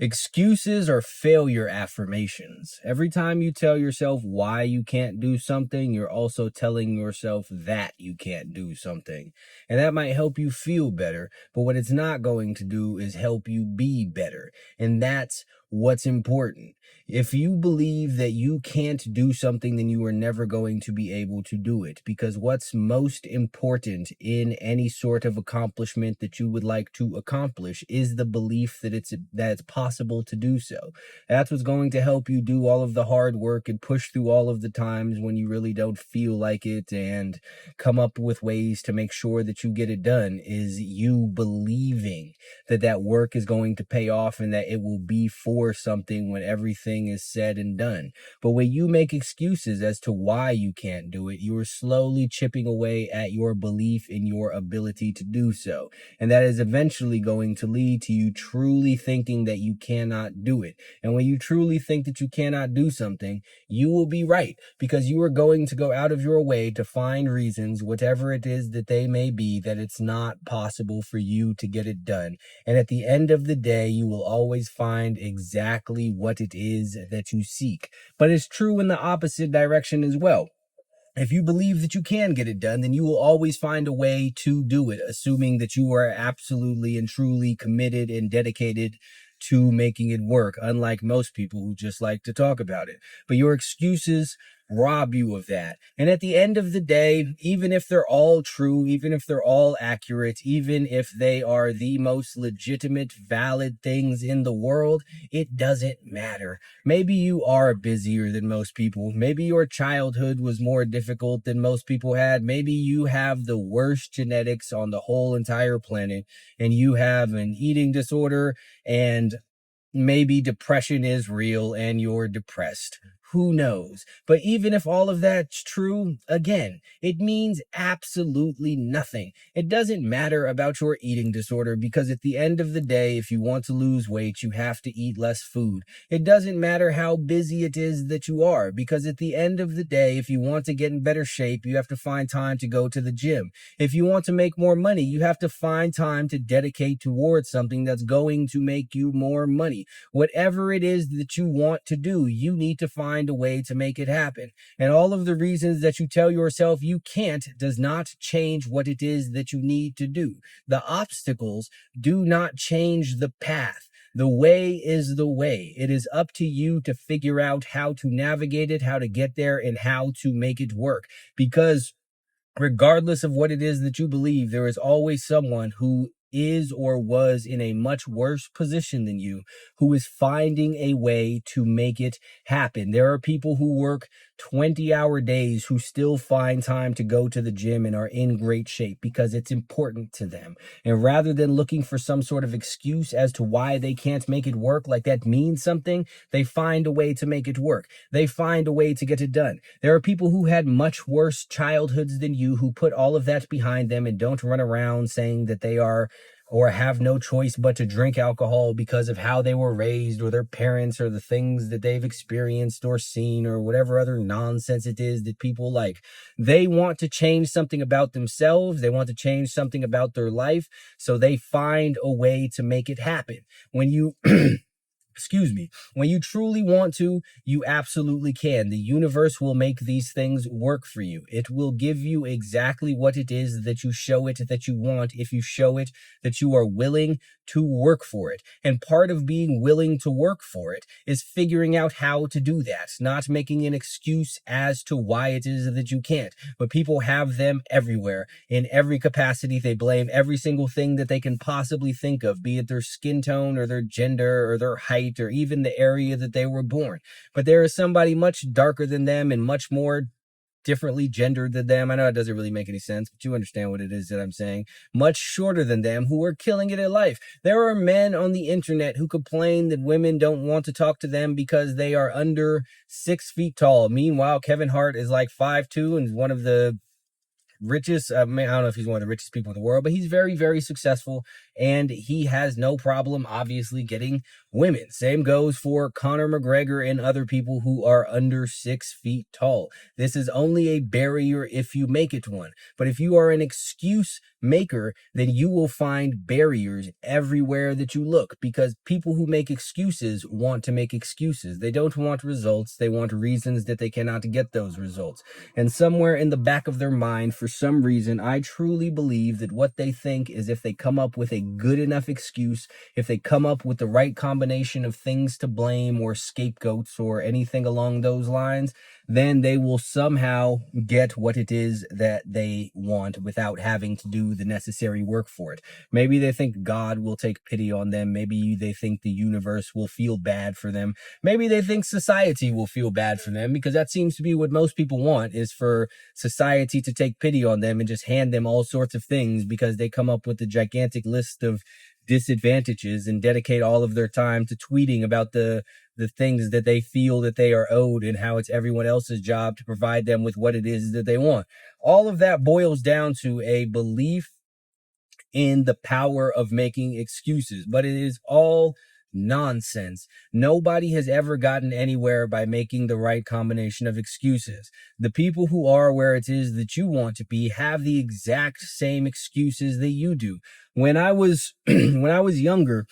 Excuses are failure affirmations. Every time you tell yourself why you can't do something, you're also telling yourself that you can't do something. And that might help you feel better, but what it's not going to do is help you be better. And that's what's important. If you believe that you can't do something, then you are never going to be able to do it. Because what's most important in any sort of accomplishment that you would like to accomplish is the belief that it's possible to do so. That's what's going to help you do all of the hard work and push through all of the times when you really don't feel like it, and come up with ways to make sure that you get it done, is you believing that that work is going to pay off and that it will be for something when everything is said and done. But when you make excuses as to why you can't do it, you are slowly chipping away at your belief in your ability to do so. And that is eventually going to lead to you truly thinking that you cannot do it. And when you truly think that you cannot do something, you will be right, because you are going to go out of your way to find reasons, whatever it is that they may be, that it's not possible for you to get it done. And at the end of the day, you will always find exactly what it is that you seek. But it's true in the opposite direction as well. If you believe that you can get it done, then you will always find a way to do it, assuming that you are absolutely and truly committed and dedicated to making it work, unlike most people who just like to talk about it. But your excuses rob you of that. And at the end of the day, even if they're all true, even if they're all accurate, even if they are the most legitimate, valid things in the world, it doesn't matter. Maybe you are busier than most people. Maybe your childhood was more difficult than most people had. Maybe you have the worst genetics on the whole entire planet, and you have an eating disorder, and maybe depression is real and you're depressed. Who knows? But even if all of that's true, again, it means absolutely nothing. It doesn't matter about your eating disorder, because at the end of the day, if you want to lose weight, you have to eat less food. It doesn't matter how busy it is that you are, because at the end of the day, if you want to get in better shape, you have to find time to go to the gym. If you want to make more money, you have to find time to dedicate towards something that's going to make you more money. Whatever it is that you want to do, you need to find a way to make it happen. And all of the reasons that you tell yourself you can't does not change what it is that you need to do. The obstacles do not change the path. The way is the way. It is up to you to figure out how to navigate it, how to get there, and how to make it work. Because regardless of what it is that you believe, there is always someone who is or was in a much worse position than you, who is finding a way to make it happen. There are people who work 20-hour days who still find time to go to the gym and are in great shape because it's important to them. And rather than looking for some sort of excuse as to why they can't make it work, like that means something, they find a way to make it work. They find a way to get it done. There are people who had much worse childhoods than you who put all of that behind them and don't run around saying that they are or have no choice but to drink alcohol because of how they were raised or their parents or the things that they've experienced or seen or whatever other nonsense it is that people like. They want to change something about themselves. They want to change something about their life. So they find a way to make it happen. When you when you truly want to, you absolutely can. The universe will make these things work for you. It will give you exactly what it is that you show it that you want, if you show it that you are willing to work for it. And part of being willing to work for it is figuring out how to do that, not making an excuse as to why it is that you can't. But people have them everywhere, in every capacity. They blame every single thing that they can possibly think of, be it their skin tone or their gender or their height or even the area that they were born. But there is somebody much darker than them and much more differently gendered than them. I know it doesn't really make any sense, but you understand what it is that I'm saying. Much shorter than them, who are killing it in life. There are men on the internet who complain that women don't want to talk to them because they are under 6 feet tall. Meanwhile, Kevin Hart is like 5'2" and is one of the richest, I don't know if he's one of the richest people in the world, but he's very, very successful, and he has no problem, obviously, getting women. Same goes for Conor McGregor and other people who are under 6 feet tall. This is only a barrier if you make it one. But if you are an excuse maker, then you will find barriers everywhere that you look, because people who make excuses want to make excuses. They don't want results. They want reasons that they cannot get those results. And somewhere in the back of their mind, for some reason, I truly believe that what they think is if they come up with a good enough excuse, if they come up with the right combination of things to blame or scapegoats or anything along those lines, then they will somehow get what it is that they want without having to do the necessary work for it. Maybe they think God will take pity on them. Maybe they think the universe will feel bad for them. Maybe they think society will feel bad for them, because that seems to be what most people want, is for society to take pity on them and just hand them all sorts of things because they come up with a gigantic list of disadvantages and dedicate all of their time to tweeting about the things that they feel that they are owed and how it's everyone else's job to provide them with what it is that they want. All of that boils down to a belief in the power of making excuses, but it is all nonsense. Nobody has ever gotten anywhere by making the right combination of excuses. The people who are where it is that you want to be have the exact same excuses that you do. When I was when I was younger,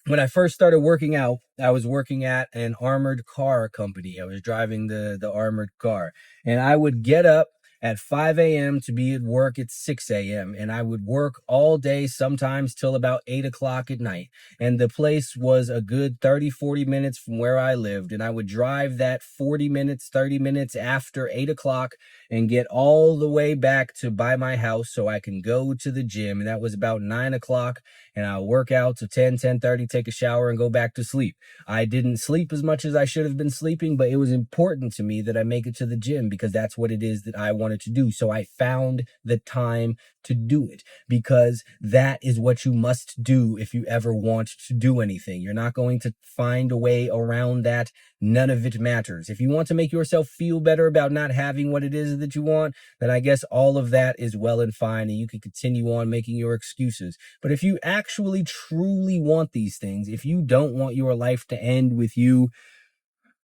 when I first started working out, I was working at an armored car company. I was driving the armored car, and I would get up at 5 a.m. to be at work at 6 a.m. And I would work all day, sometimes till about 8 o'clock at night. And the place was a good 30-40 minutes from where I lived. And I would drive that 40 minutes, 30 minutes after 8 o'clock and get all the way back to by my house so I can go to the gym. And that was about 9 o'clock. And I'll work out to 10:30, take a shower, and go back to sleep. I didn't sleep as much as I should have been sleeping, but it was important to me that I make it to the gym because that's what it is that I wanted to do. So I found the time to do it, because that is what you must do if you ever want to do anything. You're not going to find a way around that. None of it matters. If you want to make yourself feel better about not having what it is that you want, then I guess all of that is well and fine, and you can continue on making your excuses. But if you actually truly want these things, if you don't want your life to end with you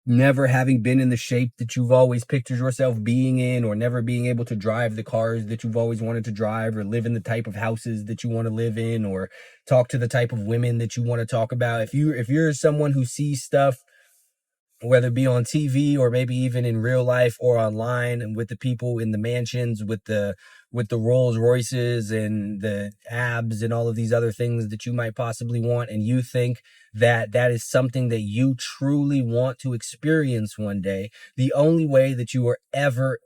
never having been in the shape that you've always pictured yourself being in, or never being able to drive the cars that you've always wanted to drive, or live in the type of houses that you want to live in, or talk to the type of women that you want to talk about, if you're someone who sees stuff, whether it be on TV or maybe even in real life or online, and with the people in the mansions with the Rolls Royces and the abs and all of these other things that you might possibly want, and you think that that is something that you truly want to experience one day, the only way that you are ever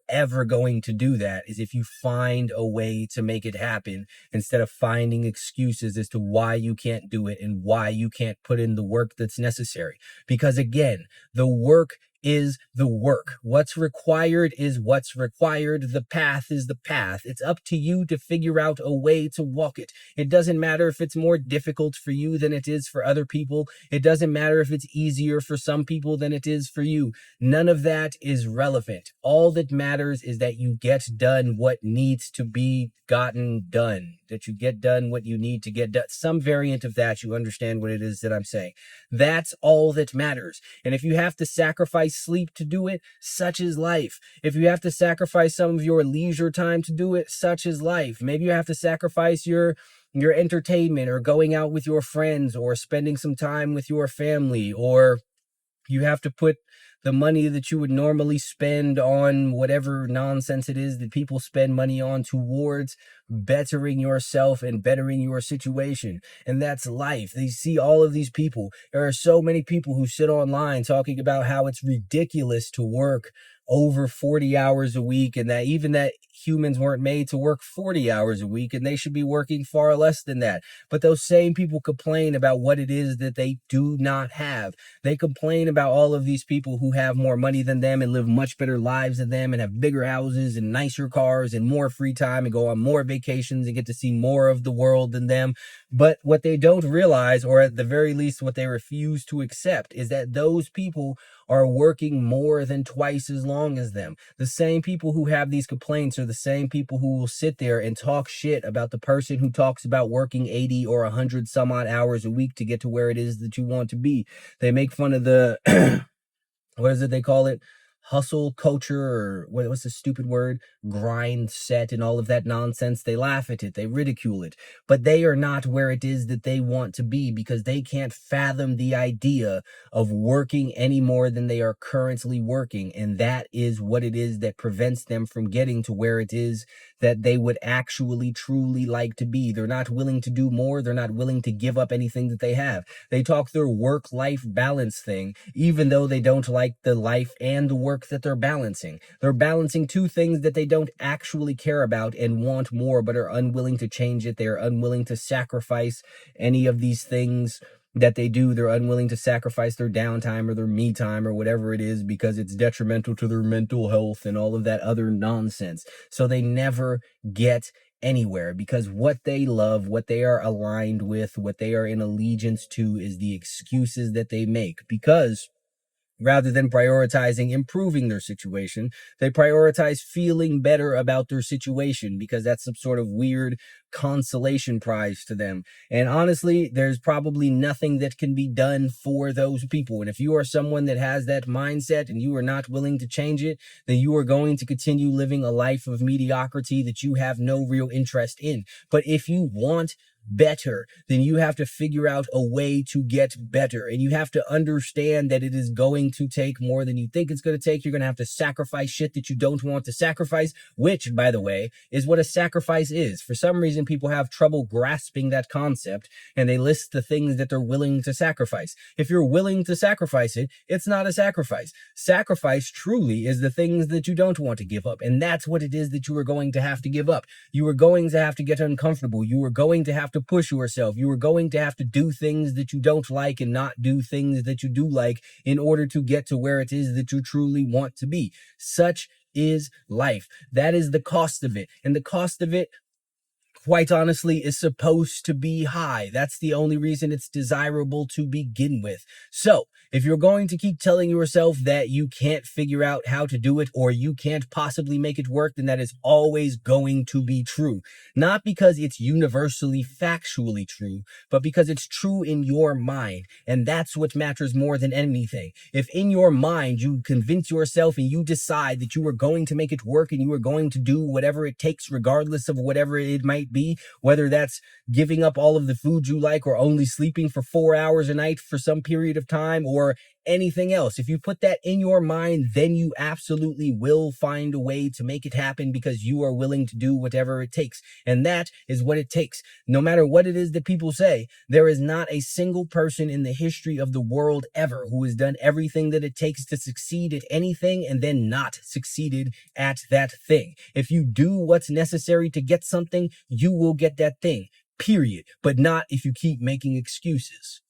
going to do that is if you find a way to make it happen, instead of finding excuses as to why you can't do it and why you can't put in the work that's necessary. Because again, the work is the work. What's required is what's required. The path is the path. It's up to you to figure out a way to walk it. It doesn't matter if it's more difficult for you than it is for other people. It doesn't matter if it's easier for some people than it is for you. None of that is relevant. All that matters is that you get done what needs to be gotten done, that you get done what you need to get done. Some variant of that, you understand what it is that I'm saying. That's all that matters. And if you have to sacrifice sleep to do it, such is life. If you have to sacrifice some of your leisure time to do it, such is life. Maybe you have to sacrifice your entertainment, or going out with your friends, or spending some time with your family, or you have to put the money that you would normally spend on whatever nonsense it is that people spend money on towards bettering yourself and bettering your situation. And that's life. They see all of these people. There are so many people who sit online talking about how it's ridiculous to work over 40 hours a week, and that even that humans weren't made to work 40 hours a week, and they should be working far less than that. But those same people complain about what it is that they do not have. They complain about all of these people who have more money than them and live much better lives than them and have bigger houses and nicer cars and more free time and go on more vacations and get to see more of the world than them. But what they don't realize, or at the very least what they refuse to accept, is that those people are working more than twice as long as them. The same people who have these complaints are the same people who will sit there and talk shit about the person who talks about working 80 or 100 some odd hours a week to get to where it is that you want to be. They make fun of the what is it they call it? Hustle culture, or what's the stupid word? Grind set and all of that nonsense. They laugh at it, they ridicule it, but they are not where it is that they want to be because they can't fathom the idea of working any more than they are currently working. And that is what it is that prevents them from getting to where it is that they would actually truly like to be. They're not willing to do more. They're not willing to give up anything that they have. They talk their work-life balance thing, even though they don't like the life and the work that they're balancing. They're balancing two things that they don't actually care about and want more, but are unwilling to change it. They are unwilling to sacrifice any of these things that they do. They're unwilling to sacrifice their downtime or their me time or whatever it is because it's detrimental to their mental health and all of that other nonsense. So they never get anywhere because what they love, what they are aligned with, what they are in allegiance to is the excuses that they make, because rather than prioritizing improving their situation, they prioritize feeling better about their situation because that's some sort of weird consolation prize to them. And honestly, there's probably nothing that can be done for those people. And if you are someone that has that mindset and you are not willing to change it, then you are going to continue living a life of mediocrity that you have no real interest in. But if you want better, then you have to figure out a way to get better. And you have to understand that it is going to take more than you think it's going to take. You're going to have to sacrifice shit that you don't want to sacrifice, which, by the way, is what a sacrifice is. For some reason, people have trouble grasping that concept, and they list the things that they're willing to sacrifice. If you're willing to sacrifice it, it's not a sacrifice. Sacrifice truly is the things that you don't want to give up. And that's what it is that you are going to have to give up. You are going to have to get uncomfortable. You are going to have to push yourself. You are going to have to do things that you don't like and not do things that you do like in order to get to where it is that you truly want to be. Such is life. That is the cost of it. And the cost of it, quite honestly, is supposed to be high. That's the only reason it's desirable to begin with. So, if you're going to keep telling yourself that you can't figure out how to do it or you can't possibly make it work, then that is always going to be true. Not because it's universally factually true, but because it's true in your mind. And that's what matters more than anything. If in your mind you convince yourself and you decide that you are going to make it work and you are going to do whatever it takes, regardless of whatever it might be, whether that's giving up all of the food you like or only sleeping for 4 hours a night for some period of time or anything else. If you put that in your mind, then you absolutely will find a way to make it happen because you are willing to do whatever it takes. And that is what it takes. No matter what it is that people say, there is not a single person in the history of the world ever who has done everything that it takes to succeed at anything and then not succeeded at that thing. If you do what's necessary to get something, you will get that thing, period. But not if you keep making excuses.